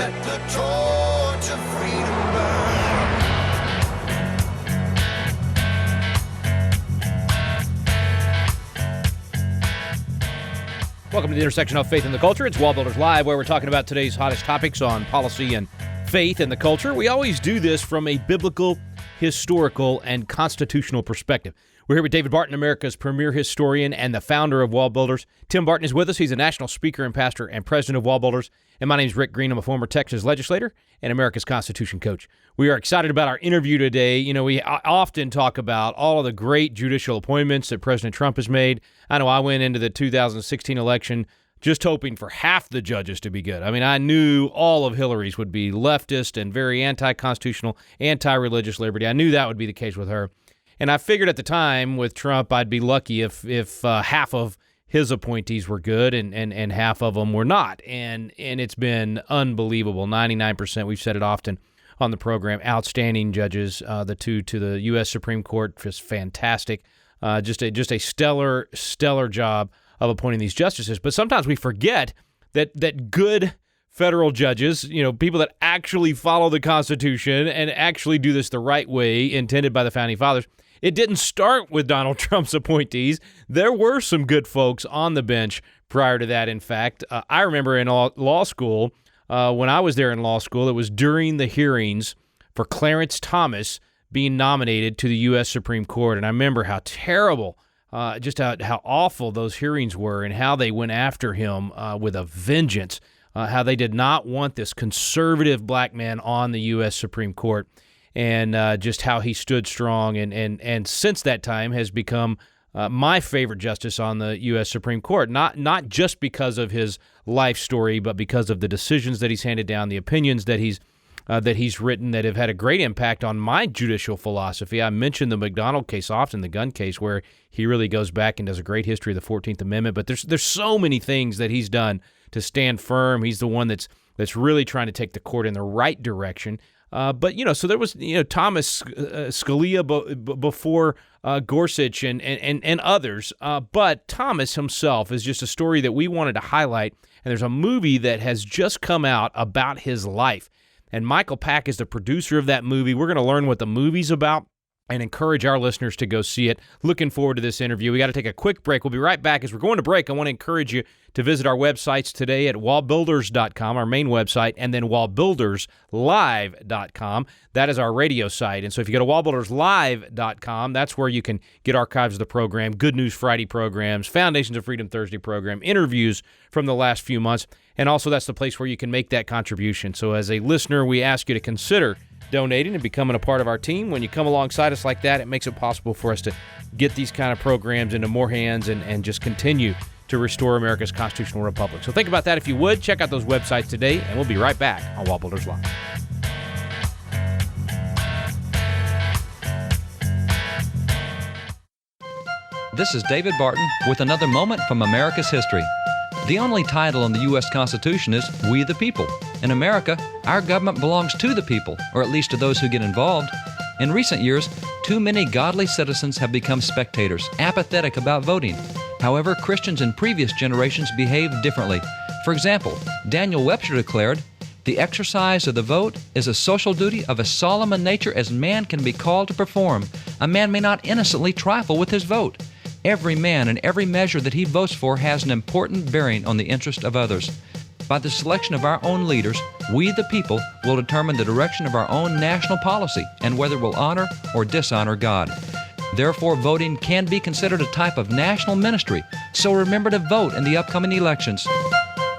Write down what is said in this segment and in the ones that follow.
Let the torch of freedom burn. Welcome to the intersection of faith and the culture. It's WallBuilders Live, where we're talking about today's hottest topics on policy and faith and the culture. We always do this from a biblical, historical, and constitutional perspective. We're here with David Barton, America's premier historian and the founder of WallBuilders. Tim Barton is with us. He's a national speaker and pastor and president of WallBuilders. And my name is Rick Green. I'm a former Texas legislator and America's Constitution coach. We are excited about our interview today. You know, we often talk about all of the great judicial appointments that President Trump has made. I know I went into the 2016 election just hoping for half the judges to be good. I mean, I knew all of Hillary's would be leftist and very anti-constitutional, anti-religious liberty. I knew that would be the case with her. And I figured at the time with Trump, I'd be lucky if half of his appointees were good and half of them were not. And it's been unbelievable. 99%, we've said it often on the program, outstanding judges. The two to the U.S. Supreme Court, just fantastic. Just a stellar job of appointing these justices. But sometimes we forget that good federal judges, you know, people that actually follow the Constitution and actually do this the right way intended by the Founding Fathers, it didn't start with Donald Trump's appointees. There were some good folks on the bench prior to that, in fact. I remember in law school, when I was there in law school, it was during the hearings for Clarence Thomas being nominated to the U.S. Supreme Court. And I remember how terrible, just how awful those hearings were and how they went after him with a vengeance, how they did not want this conservative black man on the U.S. Supreme Court. And just how he stood strong and since that time has become my favorite justice on the U.S. Supreme Court, not just because of his life story, but because of the decisions that he's handed down, the opinions that he's written that have had a great impact on my judicial philosophy. I mentioned the McDonald case often, the gun case, where he really goes back and does a great history of the 14th Amendment. But there's so many things that he's done to stand firm. He's the one that's really trying to take the court in the right direction. But, you know, so there was, you know, Thomas Scalia before Gorsuch and others. But Thomas himself is just a story that we wanted to highlight. And there's a movie that has just come out about his life. And Michael Pack is the producer of that movie. We're going to learn what the movie's about and encourage our listeners to go see it. Looking forward to this interview. We got to take a quick break. We'll be right back. As we're going to break, I want to encourage you to visit our websites today at wallbuilders.com, our main website, and then wallbuilderslive.com. That is our radio site. And so if you go to wallbuilderslive.com, that's where you can get archives of the program, Good News Friday programs, Foundations of Freedom Thursday program, interviews from the last few months. And also that's the place where you can make that contribution. So as a listener, we ask you to consider donating and becoming a part of our team. When you come alongside us like that, it makes it possible for us to get these kind of programs into more hands and just continue to restore America's constitutional republic. So think about that if you would. Check out those websites today, and we'll be right back on WallBuilders Live. This is David Barton with another moment from America's history. The only title in the U.S. Constitution is We the People. In America, our government belongs to the people, or at least to those who get involved. In recent years, too many godly citizens have become spectators, apathetic about voting. However, Christians in previous generations behaved differently. For example, Daniel Webster declared, "The exercise of the vote is a social duty of as solemn a nature as man can be called to perform. A man may not innocently trifle with his vote. Every man and every measure that he votes for has an important bearing on the interest of others. By the selection of our own leaders, we the people will determine the direction of our own national policy and whether we'll honor or dishonor God. Therefore, voting can be considered a type of national ministry, so remember to vote in the upcoming elections."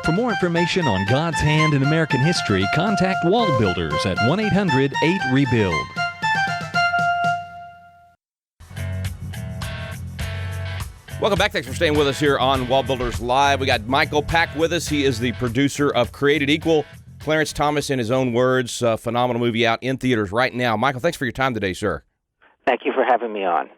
For more information on God's hand in American history, contact WallBuilders at 1-800-8-REBUILD. Welcome back. Thanks for staying with us here on WallBuilders Live. We got Michael Pack with us. He is the producer of Created Equal. Clarence Thomas, in his own words, phenomenal movie out in theaters right now. Michael, thanks for your time today, sir. Thank you for having me on.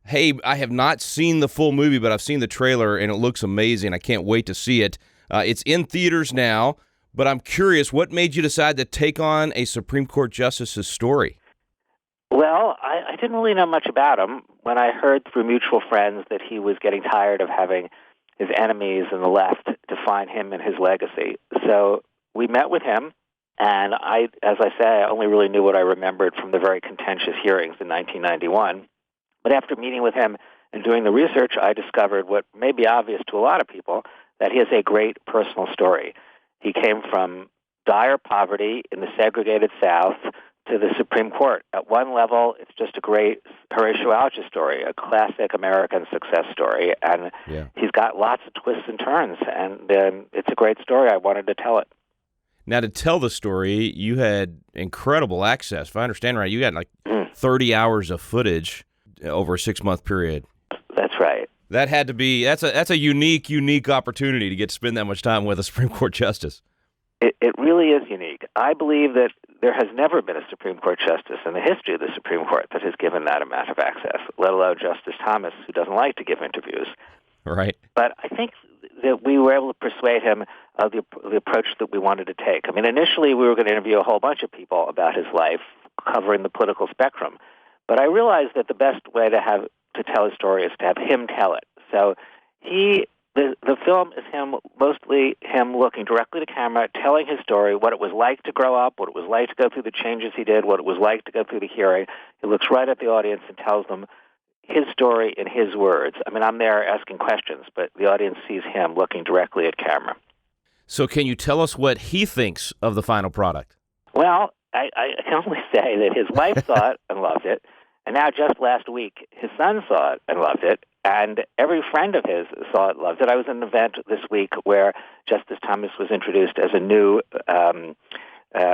Hey, I have not seen the full movie, but I've seen the trailer, and it looks amazing. I can't wait to see it. It's in theaters now, but I'm curious, what made you decide to take on a Supreme Court justice's story? Well, I didn't really know much about him. When I heard through mutual friends that he was getting tired of having his enemies in the left define him and his legacy. So we met with him, And as I say, I only really knew what I remembered from the very contentious hearings in 1991. But after meeting with him and doing the research, I discovered what may be obvious to a lot of people, that he has a great personal story. He came from dire poverty in the segregated South to the Supreme Court. At one level, it's just a great Horatio Alger story, a classic American success story. And he's got lots of twists and turns, and it's a great story. I wanted to tell it. Now, to tell the story, you had incredible access. If I understand right, you had like 30 hours of footage over a 6-month period. That's right. That had to be, that's a unique opportunity to get to spend that much time with a Supreme Court justice. It really is unique. I believe that there has never been a Supreme Court justice in the history of the Supreme Court that has given that amount of access, let alone Justice Thomas, who doesn't like to give interviews. Right. But I think that we were able to persuade him of the approach that we wanted to take. I mean, initially we were going to interview a whole bunch of people about his life, covering the political spectrum. But I realized that the best way to tell his story is to have him tell it. So the film is mostly him looking directly to camera, telling his story, what it was like to grow up, what it was like to go through the changes he did, what it was like to go through the hearing. He looks right at the audience and tells them his story in his words. I mean, I'm there asking questions, but the audience sees him looking directly at camera. So can you tell us what he thinks of the final product? Well, I can only say that his wife saw it and loved it, and now just last week, his son saw it and loved it, and every friend of his saw it and loved it. I was at an event this week where Justice Thomas was introduced as a new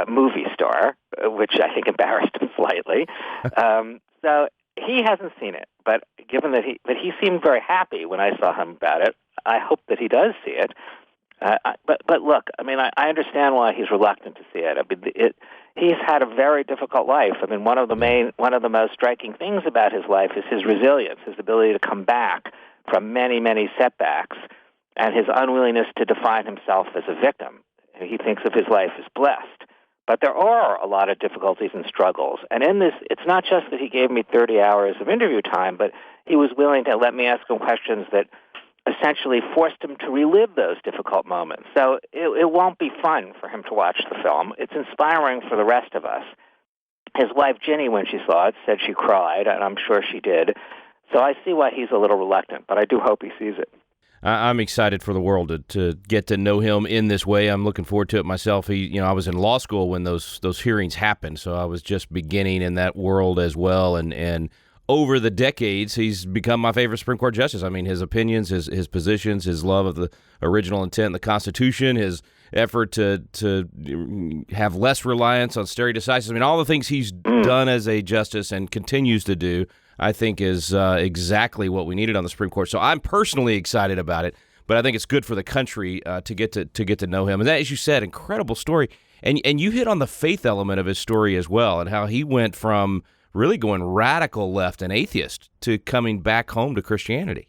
movie star, which I think embarrassed him slightly. So he hasn't seen it, but given that he seemed very happy when I saw him about it, I hope that he does see it. But look, I mean, I understand why he's reluctant to see it. I mean, he's had a very difficult life. I mean, one of the most striking things about his life is his resilience, his ability to come back from many, many setbacks, and his unwillingness to define himself as a victim. He thinks of his life as blessed. But there are a lot of difficulties and struggles. And in this, it's not just that he gave me 30 hours of interview time, but he was willing to let me ask him questions that essentially forced him to relive those difficult moments. So it won't be fun for him to watch the film. It's inspiring for the rest of us. His wife, Ginny, when she saw it, said she cried, and I'm sure she did. So I see why he's a little reluctant, but I do hope he sees it. I'm excited for the world to get to know him in this way. I'm looking forward to it myself. I was in law school when those hearings happened, so I was just beginning in that world as well. And over the decades, he's become my favorite Supreme Court justice. I mean, his opinions, his positions, his love of the original intent, the Constitution, his effort to have less reliance on stare decisis. I mean, all the things he's done as a justice and continues to do, I think is exactly what we needed on the Supreme Court. So I'm personally excited about it, but I think it's good for the country to get to know him. And that, as you said, incredible story. And you hit on the faith element of his story as well, and how he went from really going radical left and atheist to coming back home to Christianity.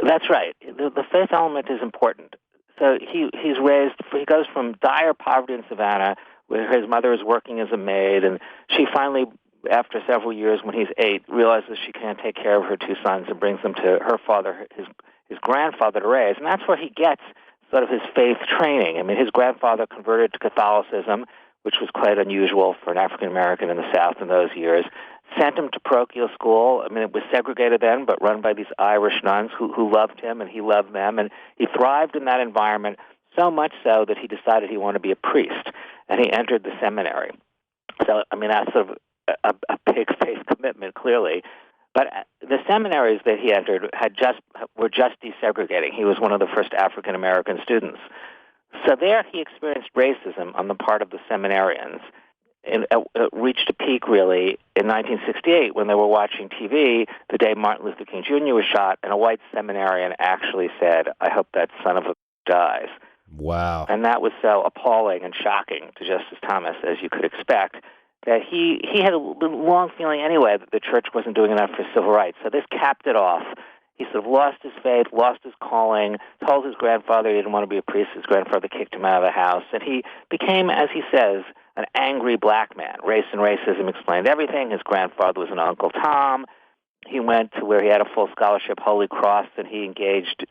That's right. The faith element is important. So he goes from dire poverty in Savannah, where his mother is working as a maid, and she finally, after several years, when he's 8, realizes she can't take care of her 2 sons and brings them to her father, his grandfather, to raise. And that's where he gets sort of his faith training. I mean, his grandfather converted to Catholicism, which was quite unusual for an African-American in the South in those years, sent him to parochial school. I mean, it was segregated then, but run by these Irish nuns who loved him, and he loved them. And he thrived in that environment, so much so that he decided he wanted to be a priest, and he entered the seminary. So, I mean, that's sort of a big faith commitment, clearly. But the seminaries that he entered were just desegregating. He was one of the first African-American students. So there he experienced racism on the part of the seminarians. It reached a peak, really, in 1968 when they were watching TV the day Martin Luther King Jr. was shot, and a white seminarian actually said, "I hope that son of a dies." Wow. And that was so appalling and shocking to Justice Thomas, as you could expect, that he had a long feeling anyway that the church wasn't doing enough for civil rights. So this capped it off. He sort of lost his faith, lost his calling, told his grandfather he didn't want to be a priest. His grandfather kicked him out of the house. And he became, as he says, an angry black man. Race and racism explained everything. His grandfather was an Uncle Tom. He went to where he had a full scholarship, Holy Cross, and he engaged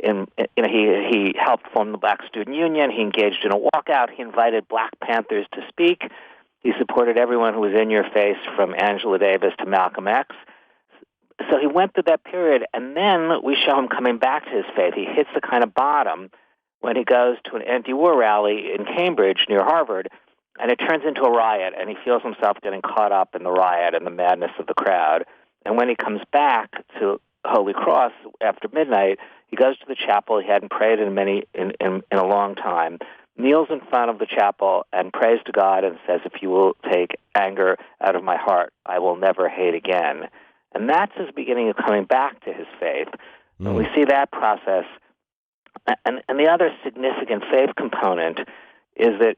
he helped form the Black Student Union. He engaged in a walkout. He invited Black Panthers to speak. He supported everyone who was in your face, from Angela Davis to Malcolm X. So he went through that period, and then we show him coming back to his faith. He hits the kind of bottom when he goes to an anti-war rally in Cambridge near Harvard, and it turns into a riot, and he feels himself getting caught up in the riot and the madness of the crowd. And when he comes back to Holy Cross after midnight, he goes to the chapel. He hadn't prayed in a long time, kneels in front of the chapel and prays to God and says, "If you will take anger out of my heart, I will never hate again." And that's his beginning of coming back to his faith. And we see that process. And the other significant faith component is that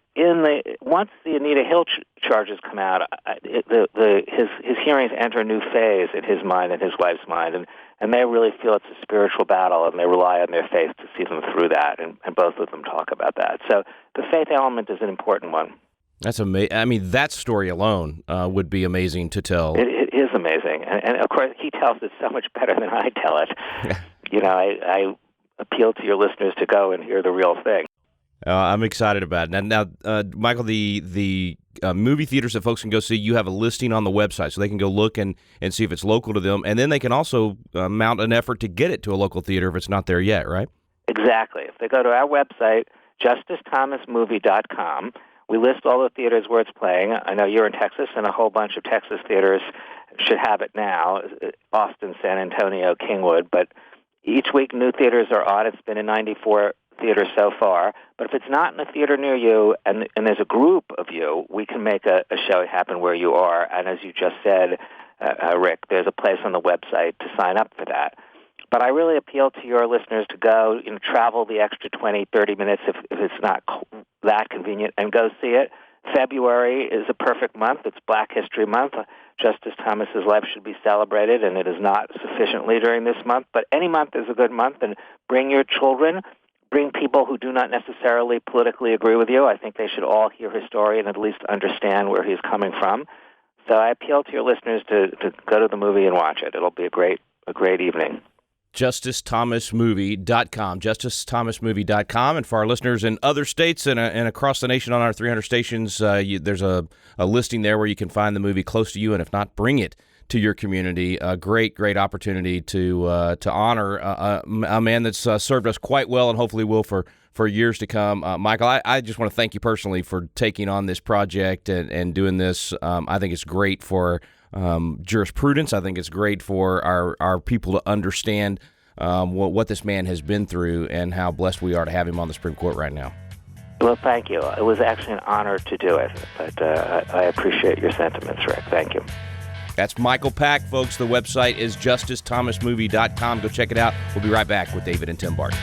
once the Anita Hill charges come out, his hearings enter a new phase in his mind and his wife's mind, and they really feel it's a spiritual battle, and they rely on their faith to see them through that, and both of them talk about that. So the faith element is an important one. That's amazing. I mean, that story alone would be amazing to tell. It is amazing, and of course he tells it so much better than I tell it. I appeal to your listeners to go and hear the real thing. I'm excited about it. Now, Michael, the movie theaters that folks can go see, you have a listing on the website, so they can go look and see if it's local to them, and then they can also mount an effort to get it to a local theater if it's not there yet, right? Exactly. If they go to our website, justicethomasmovie.com, we list all the theaters where it's playing. I know you're in Texas, and a whole bunch of Texas theaters should have it now, Austin, San Antonio, Kingwood, but each week new theaters are on. It's been in 94 theaters so far, but if it's not in a theater near you and there's a group of you, we can make a show happen where you are. And as you just said, Rick, there's a place on the website to sign up for that. But I really appeal to your listeners to go, travel the extra 20, 30 minutes if it's not that convenient, and go see it. February is a perfect month. It's Black History Month. Justice Thomas's life should be celebrated, and it is not sufficiently during this month. But any month is a good month, and bring your children. Bring people who do not necessarily politically agree with you. I think they should all hear his story and at least understand where he's coming from. So I appeal to your listeners to go to the movie and watch it. It'll be a great evening. justicethomasmovie.com, justicethomasmovie.com. And for our listeners in other states and across the nation on our 300 stations, there's a listing there where you can find the movie close to you, and if not, bring it to your community. A great opportunity to honor a man that's served us quite well and hopefully will for years to come. Michael, I just want to thank you personally for taking on this project and doing this. I think it's great for jurisprudence. I think it's great for our people to understand what this man has been through and how blessed we are to have him on the Supreme Court right now. Well, thank you. It was actually an honor to do it, but I appreciate your sentiments, Rick. Thank you. That's Michael Pack, folks. The website is justicethomasmovie.com. Go check it out. We'll be right back with David and Tim Barton.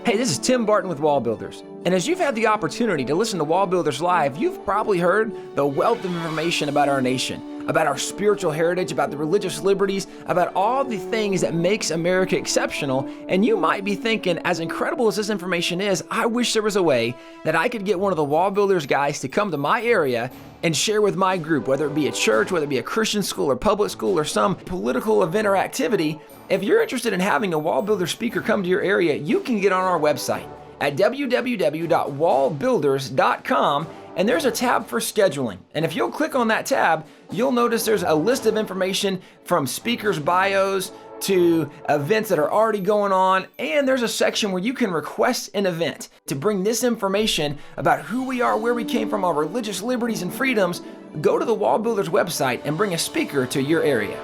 Hey, this is Tim Barton with WallBuilders. And as you've had the opportunity to listen to WallBuilders Live, you've probably heard the wealth of information about our nation, about our spiritual heritage, about the religious liberties, about all the things that makes America exceptional. And you might be thinking, as incredible as this information is, I wish there was a way that I could get one of the WallBuilders guys to come to my area and share with my group, whether it be a church, whether it be a Christian school or public school or some political event or activity. If you're interested in having a WallBuilder speaker come to your area, you can get on our website at www.wallbuilders.com, and there's a tab for scheduling. And if you'll click on that tab, you'll notice there's a list of information from speakers' bios to events that are already going on, and there's a section where you can request an event to bring this information about who we are, where we came from, our religious liberties and freedoms. Go to the WallBuilders website and bring a speaker to your area.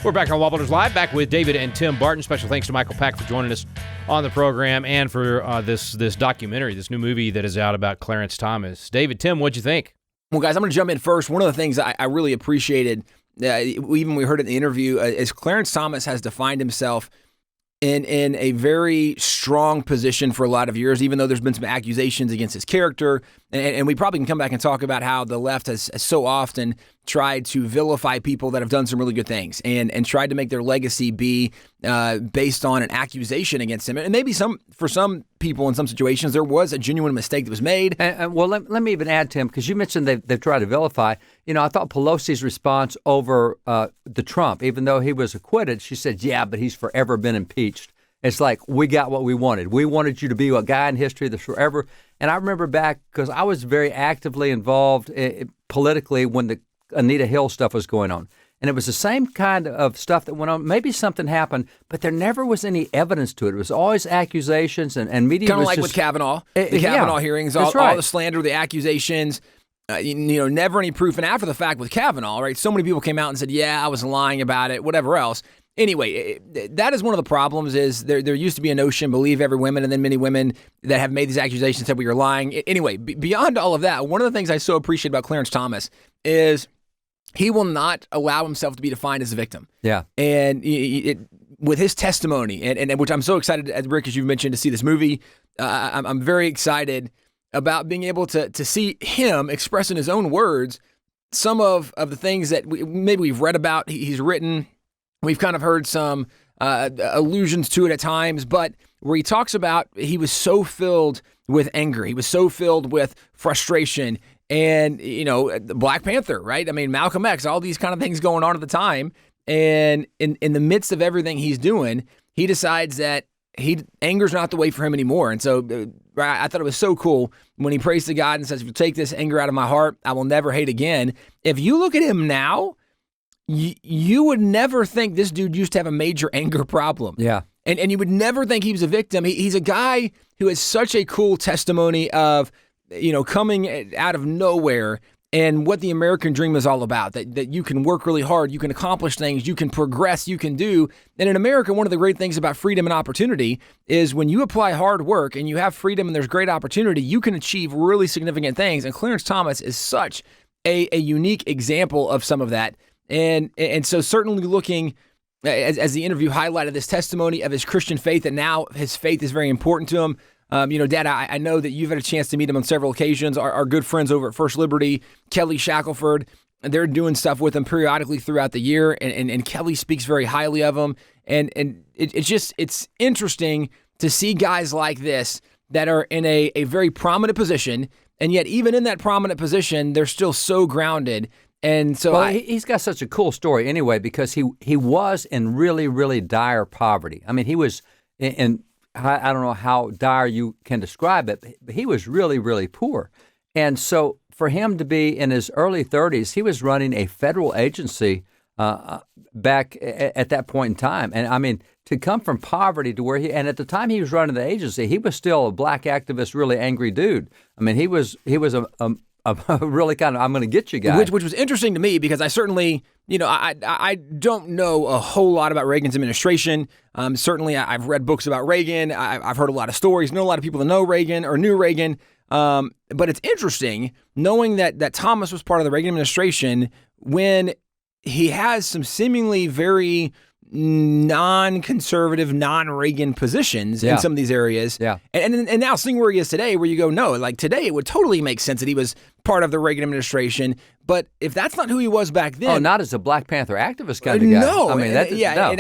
We're back on WallBuilders Live, back with David and Tim Barton. Special thanks to Michael Pack for joining us on the program and for this documentary, this new movie that is out about Clarence Thomas. David, Tim, what'd you think? Well, guys, I'm going to jump in first. One of the things I really appreciated, even we heard it in the interview, is Clarence Thomas has defined himself in a very strong position for a lot of years, even though there's been some accusations against his character. And we probably can come back and talk about how the left has so often tried to vilify people that have done some really good things and tried to make their legacy be based on an accusation against him. And maybe for some people in some situations, there was a genuine mistake that was made. Well, let me even add, Tim, because you mentioned they've tried to vilify. I thought Pelosi's response over the Trump, even though he was acquitted, she said, yeah, but he's forever been impeached. It's like, we got what we wanted. We wanted you to be a guy in history that's forever. And I remember back, because I was very actively involved politically when the Anita Hill stuff was going on. And it was the same kind of stuff that went on. Maybe something happened, but there never was any evidence to it. It was always accusations and media. Kind of like with Kavanaugh, the Kavanaugh hearings, all the slander, the accusations, never any proof. And after the fact with Kavanaugh, right, so many people came out and said, yeah, I was lying about it, whatever else. Anyway, that is one of the problems is there used to be a notion, believe every woman, and then many women that have made these accusations said, well, you're lying. Anyway, beyond all of that, one of the things I so appreciate about Clarence Thomas is he will not allow himself to be defined as a victim. Yeah. And with his testimony, and which I'm so excited, Rick, as you've mentioned, to see this movie, I'm very excited about being able to see him express in his own words some of the things that maybe we've read about, he's written. We've kind of heard some allusions to it at times, but where he talks about he was so filled with anger, he was so filled with frustration, and, Black Panther, right? I mean, Malcolm X, all these kind of things going on at the time, and in the midst of everything he's doing, he decides that anger's not the way for him anymore. And so I thought it was so cool when he prays to God and says, if you take this anger out of my heart, I will never hate again. If you look at him now, you would never think this dude used to have a major anger problem. Yeah. And you would never think he was a victim. He's a guy who has such a cool testimony of, coming out of nowhere and what the American dream is all about, that you can work really hard, you can accomplish things, you can progress, you can do. And in America, one of the great things about freedom and opportunity is when you apply hard work and you have freedom and there's great opportunity, you can achieve really significant things. And Clarence Thomas is such a unique example of some of that. And so certainly looking, as the interview highlighted, this testimony of his Christian faith, that now his faith is very important to him. Dad, I know that you've had a chance to meet him on several occasions. Our good friends over at First Liberty, Kelly Shackelford, they're doing stuff with him periodically throughout the year. And Kelly speaks very highly of him. And it's interesting to see guys like this that are in a very prominent position. And yet even in that prominent position, they're still so grounded. And so he's got such a cool story anyway, because he was in really, really dire poverty. I mean, he was in, I don't know how dire you can describe it, but he was really, really poor. And so for him to be in his early 30s, he was running a federal agency back at that point in time. And I mean, to come from poverty to where and at the time he was running the agency, he was still a black activist, really angry dude. I mean, he was a really kind of, I'm going to get you guy. Which was interesting to me because I certainly, I don't know a whole lot about Reagan's administration. Certainly I've read books about Reagan. I've heard a lot of stories, know a lot of people that know Reagan or knew Reagan. But it's interesting knowing that Thomas was part of the Reagan administration when he has some seemingly very non-conservative, non-Reagan positions in some of these areas. Yeah. And now seeing where he is today, where you go, no, like today it would totally make sense that he was part of the Reagan administration. But if that's not who he was back then. Oh, not as a Black Panther activist kind of guy. No. I mean, no.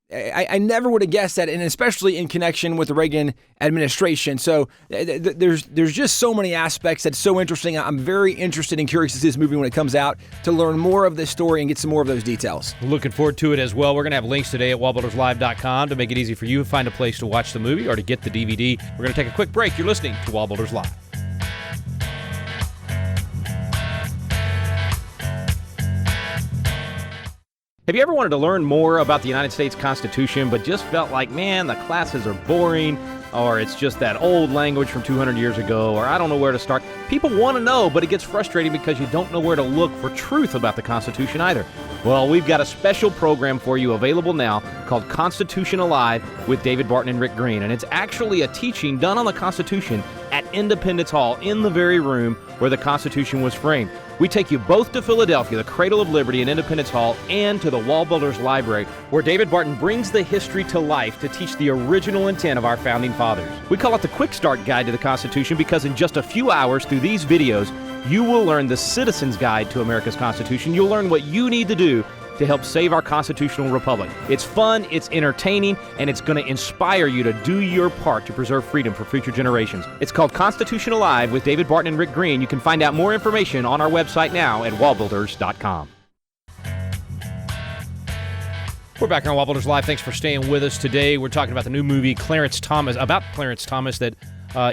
And I never would have guessed that, and especially in connection with the Reagan administration. So there's just so many aspects that's so interesting. I'm very interested and curious to see this movie when it comes out to learn more of this story and get some more of those details. Looking forward to it as well. We're going to have links today at wallbuilderslive.com to make it easy for you to find a place to watch the movie or to get the DVD. We're going to take a quick break. You're listening to WallBuilders Live. Have you ever wanted to learn more about the United States Constitution but just felt like, man, the classes are boring, or it's just that old language from 200 years ago, or I don't know where to start? People want to know, but it gets frustrating because you don't know where to look for truth about the Constitution either. Well, we've got a special program for you available now called Constitution Alive with David Barton and Rick Green, and it's actually a teaching done on the Constitution at Independence Hall in the very room where the Constitution was framed. We take you both to Philadelphia, the cradle of liberty in Independence Hall, and to the WallBuilders Library, where David Barton brings the history to life to teach the original intent of our founding fathers. We call it the Quick Start Guide to the Constitution because in just a few hours through these videos, you will learn the Citizen's Guide to America's Constitution. You'll learn what you need to do to help save our constitutional republic. It's fun, it's entertaining, and it's going to inspire you to do your part to preserve freedom for future generations. It's called Constitution Alive with David Barton and Rick Green. You can find out more information on our website now at wallbuilders.com. We're back here on WallBuilders Live. Thanks for staying with us today. We're talking about the new movie Clarence Thomas that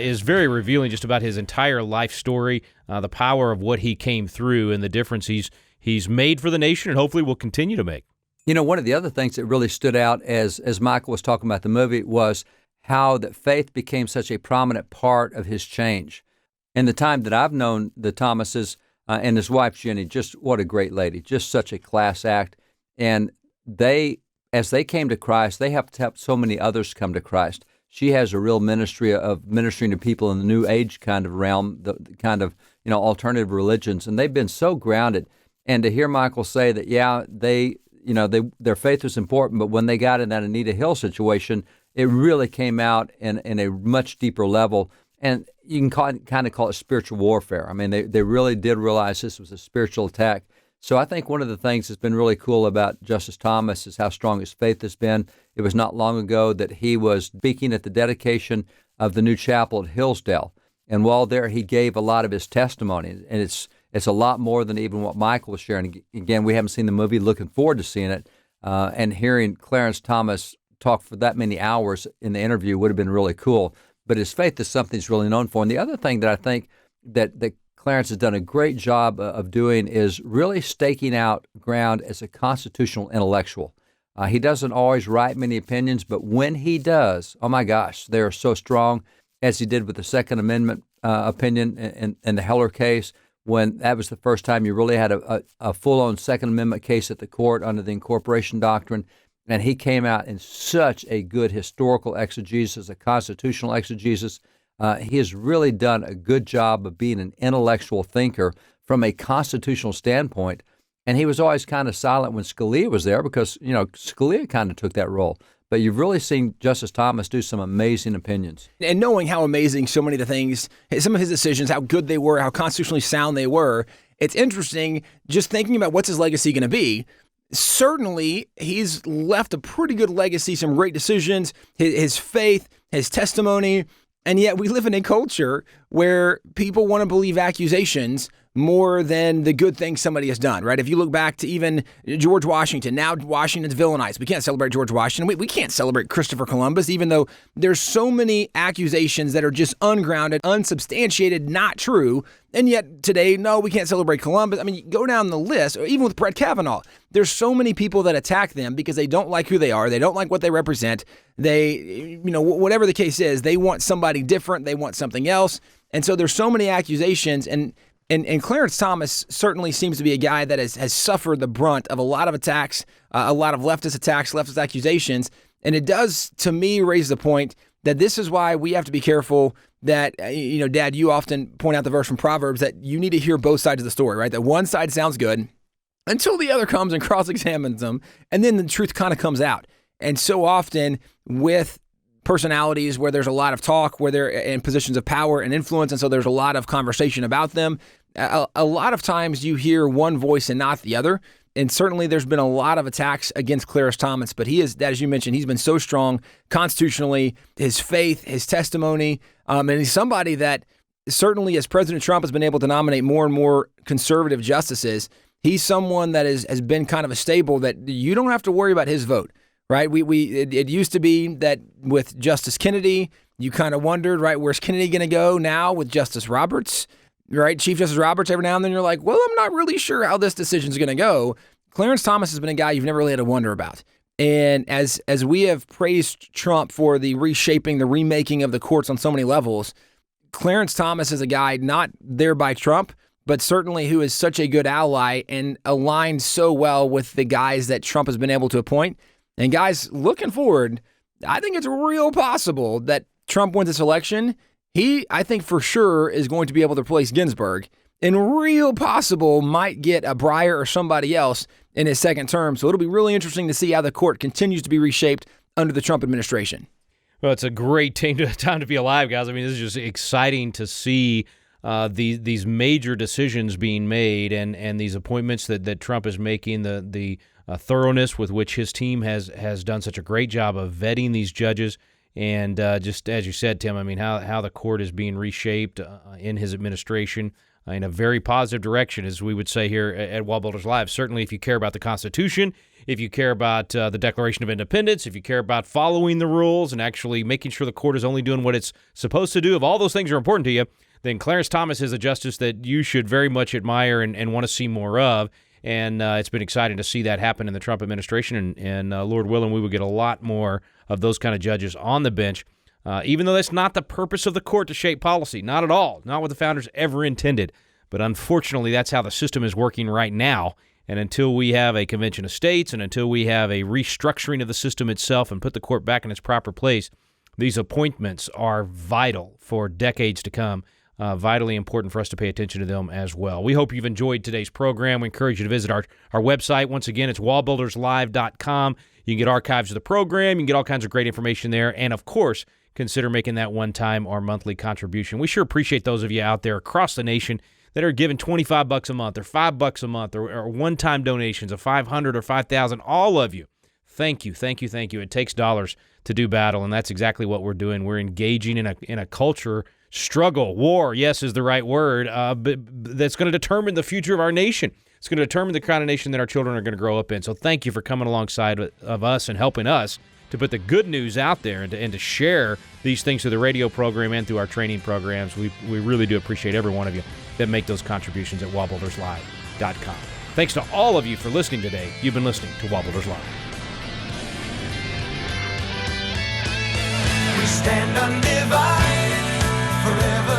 is very revealing just about his entire life story, the power of what he came through and the difference he's made for the nation and hopefully will continue to make. You know, one of the other things that really stood out as Michael was talking about the movie was how that faith became such a prominent part of his change. In the time that I've known the Thomases and his wife, Jenny, just what a great lady, just such a class act. And as they came to Christ, they have helped so many others come to Christ. She has a real ministry of ministering to people in the New Age kind of realm, the kind of, alternative religions. And they've been so grounded. And to hear Michael say that, their faith was important, but when they got in that Anita Hill situation, it really came out in a much deeper level. And you can kind of call it spiritual warfare. I mean, they really did realize this was a spiritual attack. So I think one of the things that's been really cool about Justice Thomas is how strong his faith has been. It was not long ago that he was speaking at the dedication of the new chapel at Hillsdale. And while there, he gave a lot of his testimony. And it's a lot more than even what Michael was sharing. Again, we haven't seen the movie, looking forward to seeing it. And hearing Clarence Thomas talk for that many hours in the interview would have been really cool. But his faith is something he's really known for. And the other thing that I think that Clarence has done a great job of doing is really staking out ground as a constitutional intellectual. He doesn't always write many opinions, but when he does, oh my gosh, they are so strong, as he did with the Second Amendment opinion in the Heller case, when that was the first time you really had a full-on Second Amendment case at the court under the incorporation doctrine. And he came out in such a good historical exegesis, a constitutional exegesis. He has really done a good job of being an intellectual thinker from a constitutional standpoint. And he was always kind of silent when Scalia was there because, Scalia kind of took that role. But you've really seen Justice Thomas do some amazing opinions. And knowing how amazing so many of the things, some of his decisions, how good they were, how constitutionally sound they were, it's interesting just thinking about what's his legacy going to be. Certainly, he's left a pretty good legacy, some great decisions, his faith, his testimony. And yet we live in a culture where people want to believe accusations more than the good things somebody has done, right? If you look back to even George Washington, now Washington's villainized. We can't celebrate George Washington. We can't celebrate Christopher Columbus, even though there's so many accusations that are just ungrounded, unsubstantiated, not true. And yet today, no, we can't celebrate Columbus. I mean, go down the list, or even with Brett Kavanaugh, there's so many people that attack them because they don't like who they are. They don't like what they represent. They, whatever the case is, they want somebody different. They want something else. And so there's so many accusations, and Clarence Thomas certainly seems to be a guy that has suffered the brunt of a lot of attacks, a lot of leftist attacks, leftist accusations. And it does, to me, raise the point that this is why we have to be careful that, Dad, you often point out the verse from Proverbs that you need to hear both sides of the story, right? That one side sounds good until the other comes and cross-examines them, and then the truth kind of comes out. And so often with personalities where there's a lot of talk, where they're in positions of power and influence, and so there's a lot of conversation about them, a lot of times you hear one voice and not the other. And certainly there's been a lot of attacks against Clarence Thomas, but he is, as you mentioned, he's been so strong constitutionally, his faith, his testimony, and he's somebody that certainly, as President Trump has been able to nominate more and more conservative justices, he's someone that has been kind of a staple that you don't have to worry about his vote, right? It used to be that with Justice Kennedy, you kind of wondered, right, where's Kennedy going to go now with Justice Roberts? Right, Chief Justice Roberts, every now and then you're like, well, I'm not really sure how this decision's going to go. Clarence Thomas has been a guy you've never really had to wonder about. And as we have praised Trump for the reshaping, the remaking of the courts on so many levels, Clarence Thomas is a guy not there by Trump, but certainly who is such a good ally and aligned so well with the guys that Trump has been able to appoint. And guys, looking forward, I think it's real possible that Trump wins this election. He, I think for sure, is going to be able to replace Ginsburg, and real possible might get a Breyer or somebody else in his second term. So it'll be really interesting to see how the court continues to be reshaped under the Trump administration. Well, it's a great time to be alive, guys. I mean, this is just exciting to see these major decisions being made and these appointments that Trump is making, the thoroughness with which his team has done such a great job of vetting these judges. And just as you said, Tim, I mean, how the court is being reshaped in his administration in a very positive direction, as we would say here at WallBuilders Live. Certainly, if you care about the Constitution, if you care about the Declaration of Independence, if you care about following the rules and actually making sure the court is only doing what it's supposed to do, if all those things are important to you, then Clarence Thomas is a justice that you should very much admire and want to see more of. And it's been exciting to see that happen in the Trump administration. And Lord willing, we will get a lot more of those kind of judges on the bench, even though that's not the purpose of the court to shape policy. Not at all. Not what the founders ever intended. But unfortunately, that's how the system is working right now. And until we have a convention of states and until we have a restructuring of the system itself and put the court back in its proper place, these appointments are vital for decades to come. Vitally important for us to pay attention to them as well. We hope you've enjoyed today's program. We encourage you to visit our website. Once again, it's wallbuilderslive.com. You can get archives of the program. You can get all kinds of great information there. And, of course, consider making that one-time or monthly contribution. We sure appreciate those of you out there across the nation that are giving $25 a month or $5 a month or one-time donations of $500 or $5,000. All of you. Thank you, thank you, thank you. It takes dollars to do battle, and that's exactly what we're doing. We're engaging in a culture struggle. War, yes, is the right word, but that's going to determine the future of our nation. It's going to determine the kind of nation that our children are going to grow up in. So thank you for coming alongside of us and helping us to put the good news out there and to share these things through the radio program and through our training programs. We really do appreciate every one of you that make those contributions at wallbuilderslive.com. Thanks to all of you for listening today. You've been listening to WallBuilders Live. We stand undivided forever.